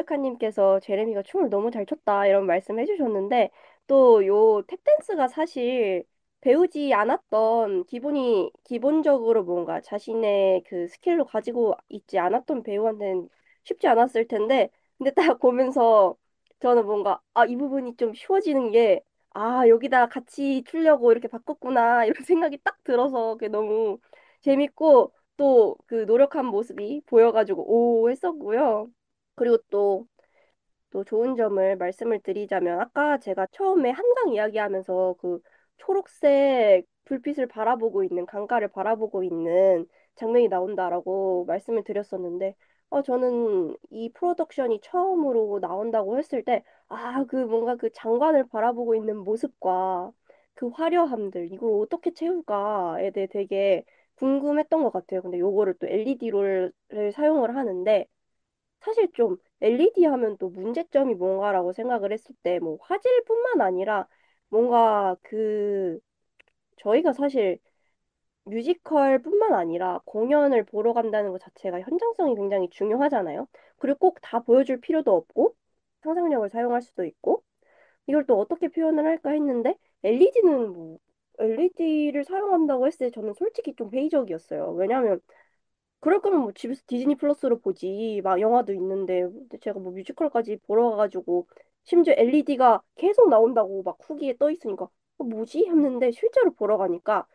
레베카님께서 제레미가 춤을 너무 잘 췄다 이런 말씀 해주셨는데 또 요 탭댄스가 사실 배우지 않았던 기본적으로 뭔가 자신의 그 스킬로 가지고 있지 않았던 배우한테는 쉽지 않았을 텐데 근데 딱 보면서 저는 뭔가 이 부분이 좀 쉬워지는 게 여기다 같이 추려고 이렇게 바꿨구나 이런 생각이 딱 들어서 그게 너무 재밌고 또 그 노력한 모습이 보여가지고 오 했었고요. 그리고 또 좋은 점을 말씀을 드리자면 아까 제가 처음에 한강 이야기하면서 그 초록색 불빛을 바라보고 있는 강가를 바라보고 있는 장면이 나온다라고 말씀을 드렸었는데 저는 이 프로덕션이 처음으로 나온다고 했을 때 그 뭔가 그 장관을 바라보고 있는 모습과 그 화려함들 이걸 어떻게 채울까에 대해 되게 궁금했던 것 같아요. 근데 요거를 또 LED를 사용을 하는데 사실 좀 LED 하면 또 문제점이 뭔가라고 생각을 했을 때 뭐 화질뿐만 아니라 뭔가 그 저희가 사실 뮤지컬뿐만 아니라 공연을 보러 간다는 것 자체가 현장성이 굉장히 중요하잖아요. 그리고 꼭 다 보여줄 필요도 없고 상상력을 사용할 수도 있고 이걸 또 어떻게 표현을 할까 했는데 LED는 뭐 LED를 사용한다고 했을 때 저는 솔직히 좀 회의적이었어요. 왜냐하면 그럴 거면 뭐 집에서 디즈니 플러스로 보지. 막 영화도 있는데 근데 제가 뭐 뮤지컬까지 보러 가가지고 심지어 LED가 계속 나온다고 막 후기에 떠 있으니까 뭐지? 했는데 실제로 보러 가니까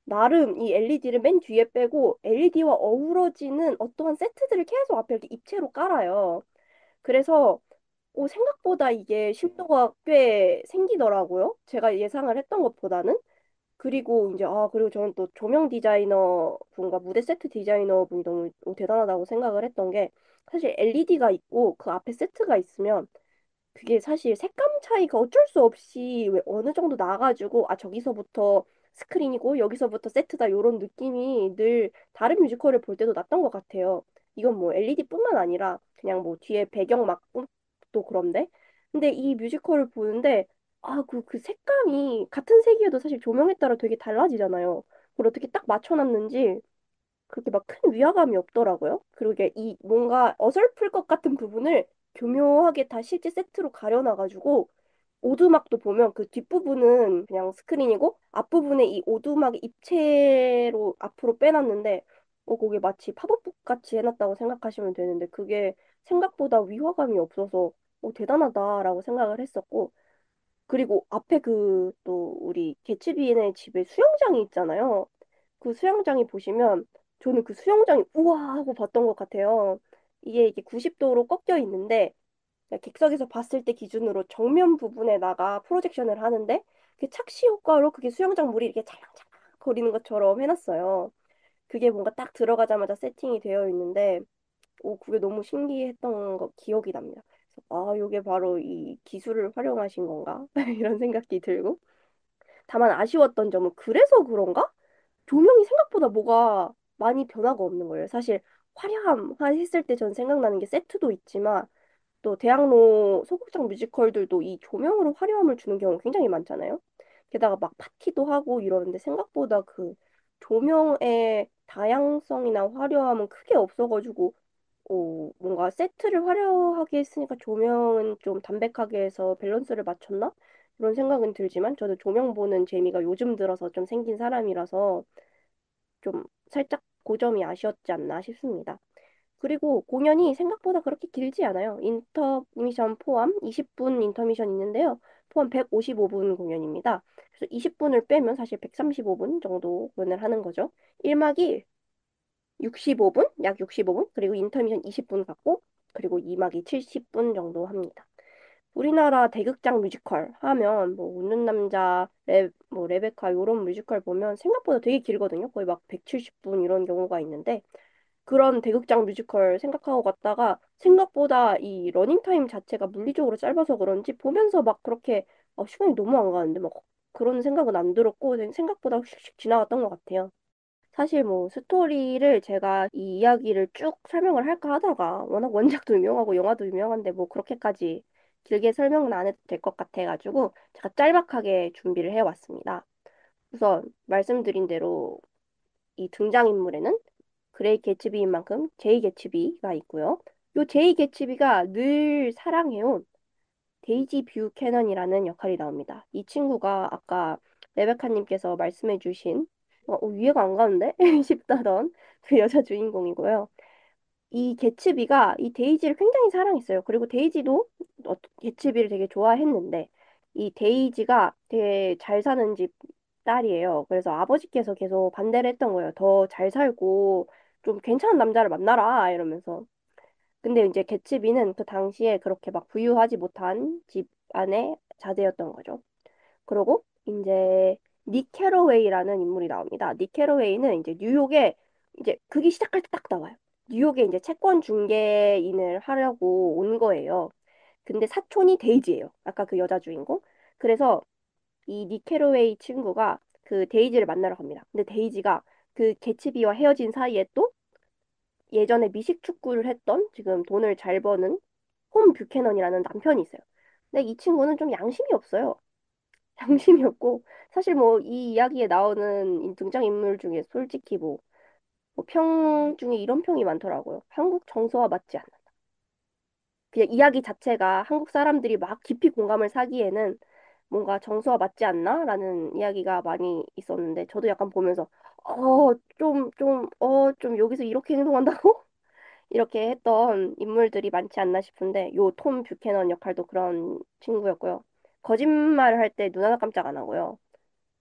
나름 이 LED를 맨 뒤에 빼고 LED와 어우러지는 어떠한 세트들을 계속 앞에 이렇게 입체로 깔아요. 그래서 생각보다 이게 심도가 꽤 생기더라고요. 제가 예상을 했던 것보다는. 그리고 이제 그리고 저는 또 조명 디자이너 분과 무대 세트 디자이너 분이 너무 대단하다고 생각을 했던 게 사실 LED가 있고 그 앞에 세트가 있으면 그게 사실 색감 차이가 어쩔 수 없이 왜 어느 정도 나가지고 저기서부터 스크린이고 여기서부터 세트다 이런 느낌이 늘 다른 뮤지컬을 볼 때도 났던 것 같아요. 이건 뭐 LED뿐만 아니라 그냥 뭐 뒤에 배경막도 그런데 근데 이 뮤지컬을 보는데 그 색감이 같은 색이어도 사실 조명에 따라 되게 달라지잖아요. 그걸 어떻게 딱 맞춰놨는지 그렇게 막 큰 위화감이 없더라고요. 그리고 이게 이 뭔가 어설플 것 같은 부분을 교묘하게 다 실제 세트로 가려놔가지고 오두막도 보면 그 뒷부분은 그냥 스크린이고 앞부분에 이 오두막 입체로 앞으로 빼놨는데 그게 마치 팝업북 같이 해놨다고 생각하시면 되는데 그게 생각보다 위화감이 없어서 대단하다라고 생각을 했었고 그리고 앞에 그 또 우리 개츠비의 집에 수영장이 있잖아요. 그 수영장이 보시면 저는 그 수영장이 우와 하고 봤던 것 같아요. 이게 90도로 꺾여 있는데 객석에서 봤을 때 기준으로 정면 부분에다가 프로젝션을 하는데 그 착시 효과로 그게 수영장 물이 이렇게 찰랑찰랑 거리는 것처럼 해놨어요. 그게 뭔가 딱 들어가자마자 세팅이 되어 있는데 그게 너무 신기했던 거 기억이 납니다. 그래서 이게 바로 이 기술을 활용하신 건가? 이런 생각이 들고 다만 아쉬웠던 점은 그래서 그런가? 조명이 생각보다 뭐가 많이 변화가 없는 거예요. 사실 화려함 했을 때 전 생각나는 게 세트도 있지만 또 대학로 소극장 뮤지컬들도 이 조명으로 화려함을 주는 경우가 굉장히 많잖아요. 게다가 막 파티도 하고 이러는데 생각보다 그 조명의 다양성이나 화려함은 크게 없어가지고 뭔가 세트를 화려하게 했으니까 조명은 좀 담백하게 해서 밸런스를 맞췄나? 이런 생각은 들지만 저는 조명 보는 재미가 요즘 들어서 좀 생긴 사람이라서 좀 살짝 고점이 아쉬웠지 않나 싶습니다. 그리고 공연이 생각보다 그렇게 길지 않아요. 인터미션 포함 20분 인터미션 있는데요. 포함 155분 공연입니다. 그래서 20분을 빼면 사실 135분 정도 공연을 하는 거죠. 1막이 65분, 약 65분, 그리고 인터미션 20분 갖고, 그리고 2막이 70분 정도 합니다. 우리나라 대극장 뮤지컬 하면 뭐 웃는 남자, 뭐 레베카 이런 뮤지컬 보면 생각보다 되게 길거든요. 거의 막 170분 이런 경우가 있는데 그런 대극장 뮤지컬 생각하고 갔다가 생각보다 이 러닝타임 자체가 물리적으로 짧아서 그런지 보면서 막 그렇게 시간이 너무 안 가는데 막 그런 생각은 안 들었고 생각보다 휙휙 지나갔던 것 같아요. 사실 뭐 스토리를 제가 이 이야기를 쭉 설명을 할까 하다가 워낙 원작도 유명하고 영화도 유명한데 뭐 그렇게까지 길게 설명은 안 해도 될 것 같아가지고 제가 짤막하게 준비를 해왔습니다. 우선 말씀드린 대로 이 등장인물에는 그레이 개츠비인 만큼 제이 개츠비가 있고요. 요 제이 개츠비가 늘 사랑해온 데이지 뷰캐넌이라는 역할이 나옵니다. 이 친구가 아까 레베카님께서 말씀해주신 이해가 안 가는데 싶다던 그 여자 주인공이고요. 이 개츠비가 이 데이지를 굉장히 사랑했어요. 그리고 데이지도 개츠비를 되게 좋아했는데 이 데이지가 되게 잘 사는 집 딸이에요. 그래서 아버지께서 계속 반대를 했던 거예요. 더 잘 살고 좀 괜찮은 남자를 만나라 이러면서. 근데 이제 개츠비는 그 당시에 그렇게 막 부유하지 못한 집 안에 자제였던 거죠. 그리고 이제 닉 캐러웨이라는 인물이 나옵니다. 닉 캐러웨이는 이제 뉴욕에 이제 그게 시작할 때 딱 나와요. 뉴욕에 이제 채권 중개인을 하려고 온 거예요. 근데 사촌이 데이지예요. 아까 그 여자 주인공. 그래서 이 닉 캐러웨이 친구가 그 데이지를 만나러 갑니다. 근데 데이지가 그 개츠비와 헤어진 사이에 또 예전에 미식 축구를 했던 지금 돈을 잘 버는 홈 뷰캐넌이라는 남편이 있어요. 근데 이 친구는 좀 양심이 없어요. 양심이 없고 사실 뭐 이 이야기에 나오는 등장인물 중에 솔직히 뭐 평 중에 이런 평이 많더라고요. 한국 정서와 맞지 않는다. 그냥 이야기 자체가 한국 사람들이 막 깊이 공감을 사기에는 뭔가 정서와 맞지 않나? 라는 이야기가 많이 있었는데 저도 약간 보면서 좀 여기서 이렇게 행동한다고? 이렇게 했던 인물들이 많지 않나 싶은데 요 톰 뷰캐넌 역할도 그런 친구였고요. 거짓말을 할 때 눈 하나 깜짝 안 하고요.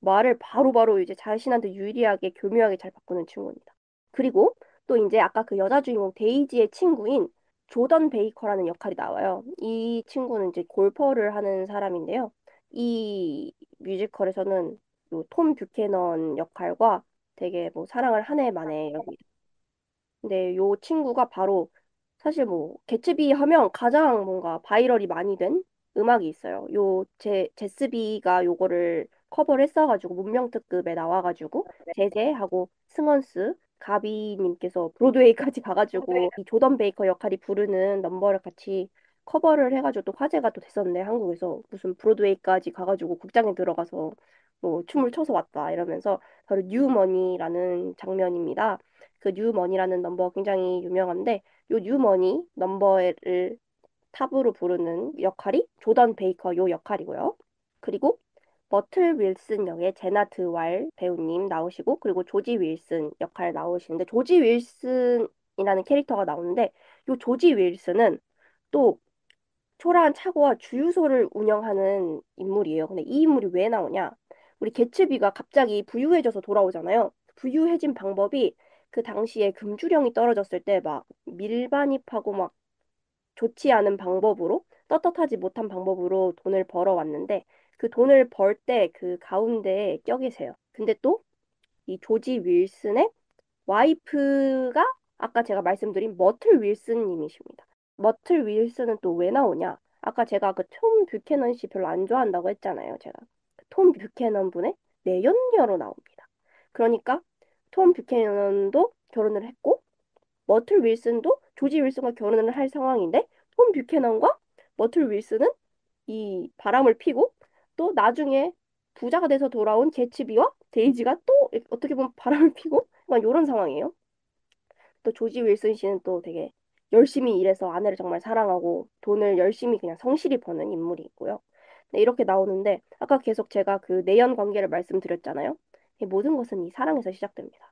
말을 바로바로 이제 자신한테 유리하게 교묘하게 잘 바꾸는 친구입니다. 그리고 또 이제 아까 그 여자 주인공 데이지의 친구인 조던 베이커라는 역할이 나와요. 이 친구는 이제 골퍼를 하는 사람인데요. 이 뮤지컬에서는 요톰 뷰캐넌 역할과 되게 뭐 사랑을 한 해 만에 여기 근데 요 친구가 바로 사실 뭐 개츠비 하면 가장 뭔가 바이럴이 많이 된 음악이 있어요. 요 제스비가 요거를 커버를 했어가지고 문명특급에 나와가지고 제제하고 승원스 가비님께서 브로드웨이까지 가가지고 이 조던 베이커 역할이 부르는 넘버를 같이 커버를 해가지고 또 화제가 또 됐었는데 한국에서 무슨 브로드웨이까지 가가지고 극장에 들어가서 뭐 춤을 춰서 왔다 이러면서 바로 뉴머니라는 장면입니다. 그 뉴머니라는 넘버 굉장히 유명한데 요 뉴머니 넘버를 탑으로 부르는 역할이 조던 베이커 요 역할이고요. 그리고 버틀 윌슨 역의 제나 드왈 배우님 나오시고 그리고 조지 윌슨 역할 나오시는데 조지 윌슨이라는 캐릭터가 나오는데 요 조지 윌슨은 또 초라한 차고와 주유소를 운영하는 인물이에요. 근데 이 인물이 왜 나오냐? 우리 개츠비가 갑자기 부유해져서 돌아오잖아요. 부유해진 방법이 그 당시에 금주령이 떨어졌을 때 막 밀반입하고 막 좋지 않은 방법으로 떳떳하지 못한 방법으로 돈을 벌어왔는데 그 돈을 벌 때 그 가운데에 껴 계세요. 근데 또 이 조지 윌슨의 와이프가 아까 제가 말씀드린 머틀 윌슨 님이십니다. 머틀 윌슨은 또 왜 나오냐? 아까 제가 그 톰 뷰캐넌 씨 별로 안 좋아한다고 했잖아요. 제가 그톰 뷰캐넌 분의 내연녀로 나옵니다. 그러니까 톰 뷰캐넌도 결혼을 했고 머틀 윌슨도 조지 윌슨과 결혼을 할 상황인데 톰 뷰캐넌과 머틀 윌슨은 이 바람을 피고 또 나중에 부자가 돼서 돌아온 개츠비와 데이지가 또 어떻게 보면 바람을 피고 막 이런 상황이에요. 또 조지 윌슨 씨는 또 되게 열심히 일해서 아내를 정말 사랑하고 돈을 열심히 그냥 성실히 버는 인물이 있고요. 네, 이렇게 나오는데 아까 계속 제가 그 내연 관계를 말씀드렸잖아요. 이 모든 것은 이 사랑에서 시작됩니다.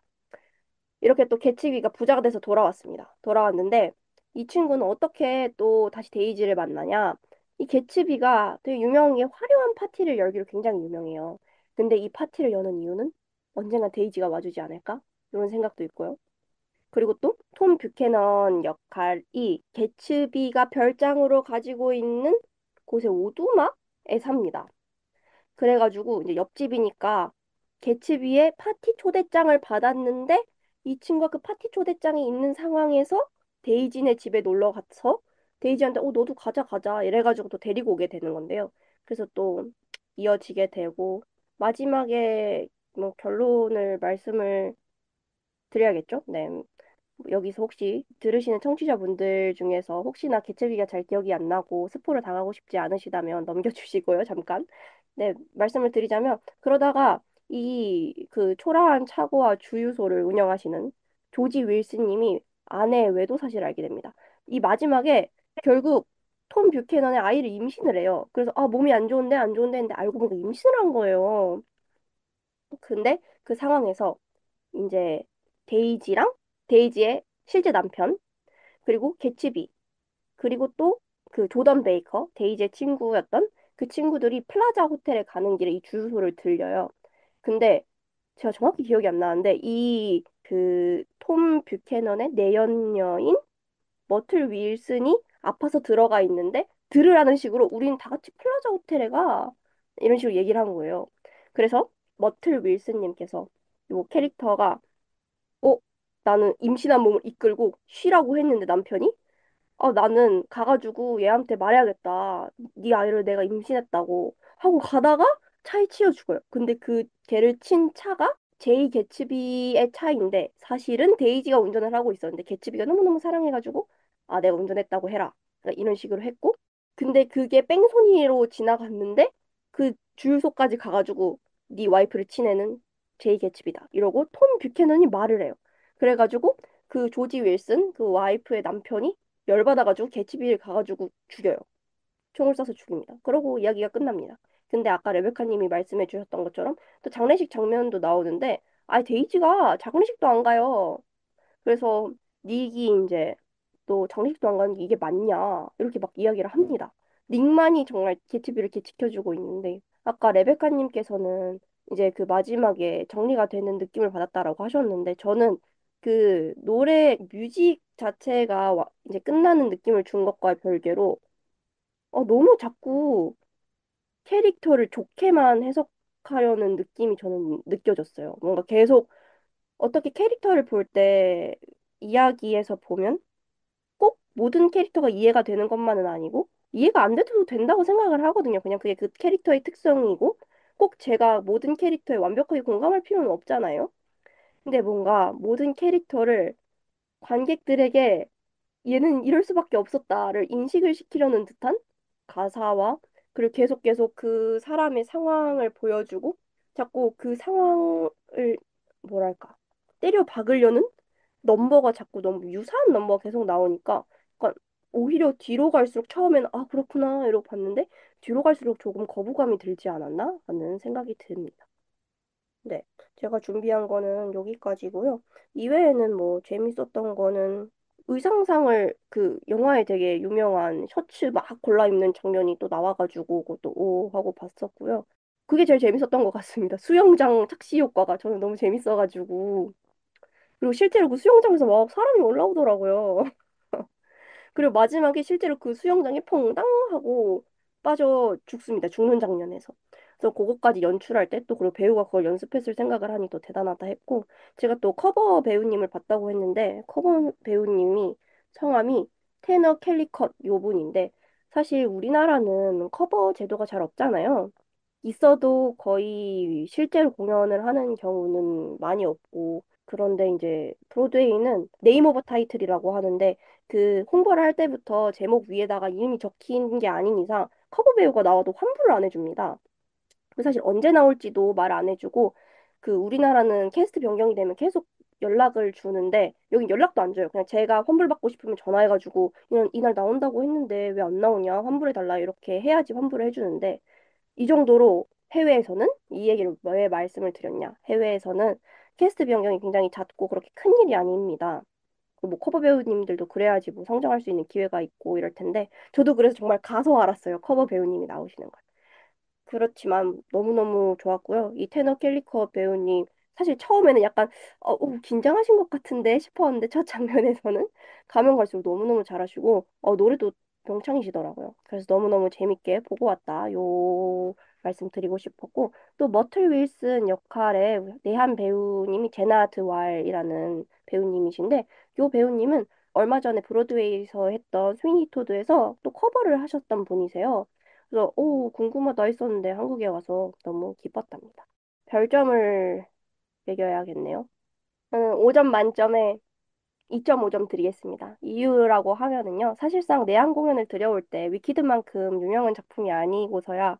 이렇게 또 개츠비가 부자가 돼서 돌아왔습니다. 돌아왔는데 이 친구는 어떻게 또 다시 데이지를 만나냐? 이 개츠비가 되게 유명한 게 화려한 파티를 열기로 굉장히 유명해요. 근데 이 파티를 여는 이유는 언젠가 데이지가 와주지 않을까? 이런 생각도 있고요. 그리고 또 톰 뷰캐넌 역할이 개츠비가 별장으로 가지고 있는 곳의 오두막에 삽니다. 그래가지고 이제 옆집이니까 개츠비의 파티 초대장을 받았는데 이 친구가 그 파티 초대장이 있는 상황에서 데이지네 집에 놀러 가서 데이지한테 너도 가자 가자 이래가지고 또 데리고 오게 되는 건데요. 그래서 또 이어지게 되고 마지막에 뭐 결론을 말씀을 드려야겠죠? 네. 여기서 혹시 들으시는 청취자분들 중에서 혹시나 개체비가 잘 기억이 안 나고 스포를 당하고 싶지 않으시다면 넘겨주시고요, 잠깐. 네, 말씀을 드리자면, 그러다가 이 그 초라한 차고와 주유소를 운영하시는 조지 윌슨 님이 아내의 외도 사실을 알게 됩니다. 이 마지막에 결국 톰 뷰캐넌의 아이를 임신을 해요. 그래서 아 몸이 안 좋은데 안 좋은데 했는데 알고 보니까 임신을 한 거예요. 근데 그 상황에서 이제 데이지랑 데이지의 실제 남편 그리고 개츠비 그리고 또 그 조던 베이커 데이지의 친구였던 그 친구들이 플라자 호텔에 가는 길에 이 주유소를 들려요. 근데 제가 정확히 기억이 안 나는데 이 그 톰 뷰캐넌의 내연녀인 머틀 윌슨이 아파서 들어가 있는데 들으라는 식으로 우린 다 같이 플라자 호텔에 가 이런 식으로 얘기를 한 거예요. 그래서 머틀 윌슨님께서 요 캐릭터가 나는 임신한 몸을 이끌고 쉬라고 했는데 남편이 나는 가가지고 얘한테 말해야겠다. 네 아이를 내가 임신했다고 하고 가다가 차에 치여 죽어요. 근데 그 걔를 친 차가 제이 개츠비의 차인데 사실은 데이지가 운전을 하고 있었는데 개츠비가 너무너무 사랑해가지고 아 내가 운전했다고 해라. 그러니까 이런 식으로 했고 근데 그게 뺑소니로 지나갔는데 그 주유소까지 가가지고 네 와이프를 친 애는 제이 개츠비다. 이러고 톰 뷰캐넌이 말을 해요. 그래가지고 그 조지 윌슨 그 와이프의 남편이 열받아가지고 개츠비를 가가지고 죽여요. 총을 쏴서 죽입니다. 그러고 이야기가 끝납니다. 근데 아까 레베카님이 말씀해 주셨던 것처럼 또 장례식 장면도 나오는데 데이지가 장례식도 안 가요. 그래서 닉이 이제 또 장례식도 안 가는 게 이게 맞냐 이렇게 막 이야기를 합니다. 닉만이 정말 개츠비를 이렇게 지켜주고 있는데 아까 레베카님께서는 이제 그 마지막에 정리가 되는 느낌을 받았다라고 하셨는데 저는 그 노래 뮤직 자체가 이제 끝나는 느낌을 준 것과 별개로 너무 자꾸 캐릭터를 좋게만 해석하려는 느낌이 저는 느껴졌어요. 뭔가 계속 어떻게 캐릭터를 볼 때 이야기에서 보면 꼭 모든 캐릭터가 이해가 되는 것만은 아니고 이해가 안 돼도 된다고 생각을 하거든요. 그냥 그게 그 캐릭터의 특성이고 꼭 제가 모든 캐릭터에 완벽하게 공감할 필요는 없잖아요. 근데 뭔가 모든 캐릭터를 관객들에게 얘는 이럴 수밖에 없었다를 인식을 시키려는 듯한 가사와 그리고 계속 그 사람의 상황을 보여주고 자꾸 그 상황을 뭐랄까 때려 박으려는 넘버가 자꾸 너무 유사한 넘버가 계속 나오니까 약간 오히려 뒤로 갈수록 처음에는 아 그렇구나 이러고 봤는데 뒤로 갈수록 조금 거부감이 들지 않았나 하는 생각이 듭니다. 네, 제가 준비한 거는 여기까지고요. 이외에는 뭐 재밌었던 거는 의상상을 그 영화에 되게 유명한 셔츠 막 골라 입는 장면이 또 나와가지고 그것도 오 하고 봤었고요. 그게 제일 재밌었던 것 같습니다. 수영장 착시 효과가 저는 너무 재밌어가지고 그리고 실제로 그 수영장에서 막 사람이 올라오더라고요. 그리고 마지막에 실제로 그 수영장에 퐁당 하고 빠져 죽습니다. 죽는 장면에서. 그래서 그것까지 연출할 때 또 그리고 배우가 그걸 연습했을 생각을 하니 또 대단하다 했고 제가 또 커버 배우님을 봤다고 했는데 커버 배우님이 성함이 테너 캘리컷 요 분인데 사실 우리나라는 커버 제도가 잘 없잖아요. 있어도 거의 실제로 공연을 하는 경우는 많이 없고 그런데 이제 브로드웨이는 네임 오브 타이틀이라고 하는데 그 홍보를 할 때부터 제목 위에다가 이름이 적힌 게 아닌 이상 커버 배우가 나와도 환불을 안 해줍니다. 그리고 사실 언제 나올지도 말 안 해주고 그 우리나라는 캐스트 변경이 되면 계속 연락을 주는데 여긴 연락도 안 줘요. 그냥 제가 환불받고 싶으면 전화해가지고 이날 나온다고 했는데 왜 안 나오냐 환불해달라 이렇게 해야지 환불을 해주는데 이 정도로 해외에서는 이 얘기를 왜 말씀을 드렸냐? 해외에서는 캐스트 변경이 굉장히 잦고 그렇게 큰 일이 아닙니다. 뭐 커버 배우님들도 그래야지 뭐 성장할 수 있는 기회가 있고 이럴 텐데 저도 그래서 정말 가서 알았어요. 커버 배우님이 나오시는 걸. 그렇지만 너무너무 좋았고요. 이 테너 캘리커 배우님 사실 처음에는 약간 긴장하신 것 같은데 싶었는데 첫 장면에서는 가면 갈수록 너무너무 잘하시고 노래도 병창이시더라고요. 그래서 너무너무 재밌게 보고 왔다. 요 말씀 드리고 싶었고 또 머틀 윌슨 역할의 내한 배우님이 제나 드왈이라는 배우님이신데 요 배우님은 얼마 전에 브로드웨이에서 했던 스위니 토드에서 또 커버를 하셨던 분이세요. 그래서 오 궁금하다 했었는데 한국에 와서 너무 기뻤답니다. 별점을 매겨야겠네요. 저는 5점 만점에 2.5점 드리겠습니다. 이유라고 하면은요. 사실상 내한 공연을 들여올 때 위키드만큼 유명한 작품이 아니고서야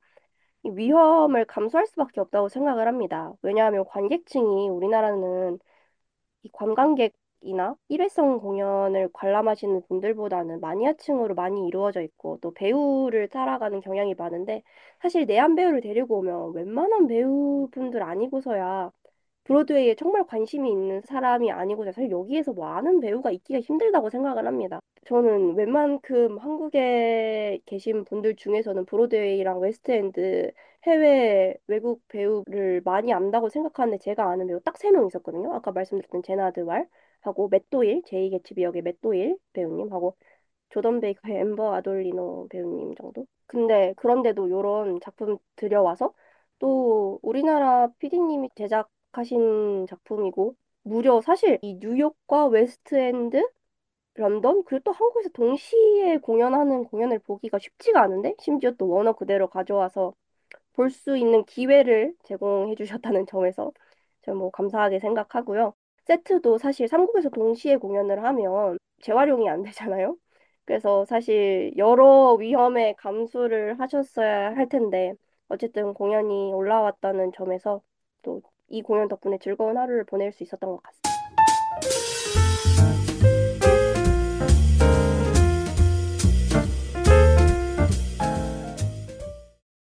이 위험을 감수할 수밖에 없다고 생각을 합니다. 왜냐하면 관객층이 우리나라는 이 관광객 일회성 공연을 관람하시는 분들보다는 마니아층으로 많이 이루어져 있고 또 배우를 따라가는 경향이 많은데 사실 내한 배우를 데리고 오면 웬만한 배우분들 아니고서야 브로드웨이에 정말 관심이 있는 사람이 아니고서 사실 여기에서 뭐 아는 배우가 있기가 힘들다고 생각을 합니다. 저는 웬만큼 한국에 계신 분들 중에서는 브로드웨이랑 웨스트엔드 해외 외국 배우를 많이 안다고 생각하는데 제가 아는 배우 딱 세 명 있었거든요. 아까 말씀드렸던 제나드 왈 하고 맷 도일, 제이 개츠비 역의 맷 도일 배우님하고 조던 베이커의 엠버 아돌리노 배우님 정도? 근데 그런데도 요런 작품 들여와서 또 우리나라 PD님이 제작하신 작품이고 무려 사실 이 뉴욕과 웨스트엔드, 런던 그리고 또 한국에서 동시에 공연하는 공연을 보기가 쉽지가 않은데 심지어 또 원어 그대로 가져와서 볼 수 있는 기회를 제공해 주셨다는 점에서 저는 뭐 감사하게 생각하고요. 세트도 사실 삼국에서 동시에 공연을 하면 재활용이 안 되잖아요. 그래서 사실 여러 위험에 감수를 하셨어야 할 텐데 어쨌든 공연이 올라왔다는 점에서 또 이 공연 덕분에 즐거운 하루를 보낼 수 있었던 것 같습니다.